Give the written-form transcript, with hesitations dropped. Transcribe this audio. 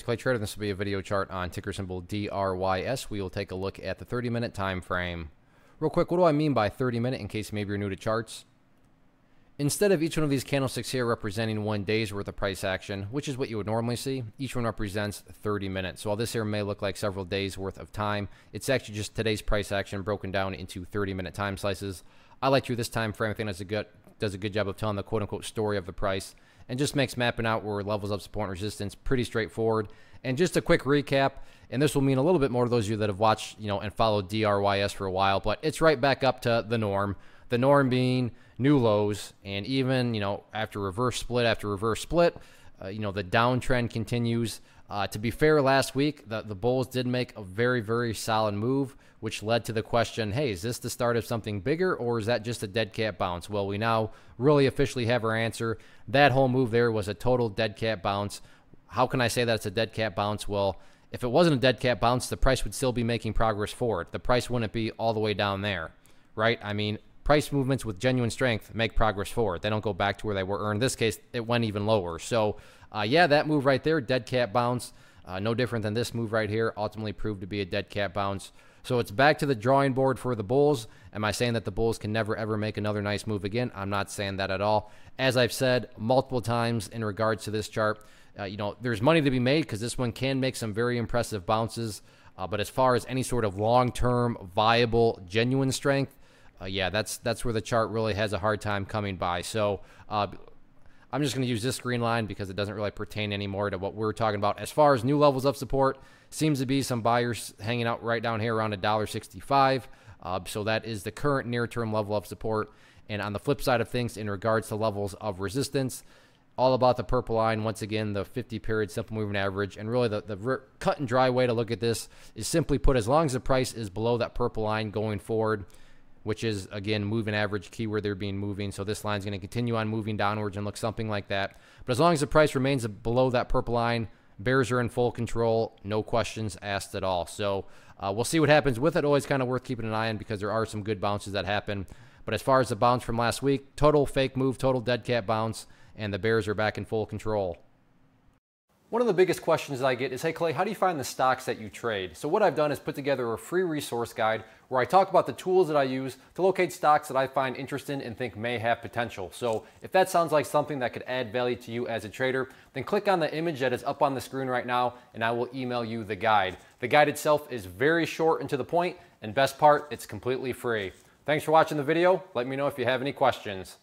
It's Clay Trader. This will be a video chart on ticker symbol DRYS. We will take a look at the 30-minute time frame. Real quick, what do I mean by 30-minute in case maybe you're new to charts? Instead of each one of these candlesticks here representing 1 day's worth of price action, which is what you would normally see, each one represents 30 minutes. So while this here may look like several days worth of time, it's actually just today's price action broken down into 30-minute time slices. I like through this time frame. I think does a good job of telling the quote-unquote story of the price, and just makes mapping out where levels of support and resistance pretty straightforward. And just a quick recap, and this will mean a little bit more to those of you that have watched, and followed DRYS for a while, but it's right back up to the norm. The norm being new lows, and even, after reverse split after reverse split, the downtrend continues. To be fair, last week, the bulls did make a very, very solid move, which led to the question, hey, is this the start of something bigger, or is that just a dead cat bounce? Well, we now really officially have our answer. That whole move there was a total dead cat bounce. How can I say that it's a dead cat bounce? Well, if it wasn't a dead cat bounce, the price would still be making progress forward. The price wouldn't be all the way down there, right? I mean, price movements with genuine strength make progress forward. They don't go back to where they were, or in this case, it went even lower. So, yeah, that move right there, dead cat bounce, no different than this move right here, ultimately proved to be a dead cat bounce. So it's back to the drawing board for the bulls. Am I saying that the bulls can never, ever make another nice move again? I'm not saying that at all. As I've said multiple times in regards to this chart, there's money to be made because this one can make some very impressive bounces. But as far as any sort of long-term, viable, genuine strength, yeah, that's where the chart really has a hard time coming by. So I'm just going to use this green line because it doesn't really pertain anymore to what we're talking about. As far as new levels of support, seems to be some buyers hanging out right down here around $1.65. So that is the current near-term level of support. And on the flip side of things, in regards to levels of resistance, all about the purple line. Once again, the 50-period simple moving average. And really the cut and dry way to look at this is simply put, as long as the price is below that purple line going forward, which is, again, moving average, keyword there being moving. So this line is going to continue on moving downwards and look something like that. But as long as the price remains below that purple line, bears are in full control, no questions asked at all. So we'll see what happens with it. Always kind of worth keeping an eye on because there are some good bounces that happen. But as far as the bounce from last week, total fake move, total dead cat bounce, and the bears are back in full control. One of the biggest questions that I get is, hey Clay, how do you find the stocks that you trade? So what I've done is put together a free resource guide where I talk about the tools that I use to locate stocks that I find interesting and think may have potential. So if that sounds like something that could add value to you as a trader, then click on the image that is up on the screen right now and I will email you the guide. The guide itself is very short and to the point, and best part, it's completely free. Thanks for watching the video. Let me know if you have any questions.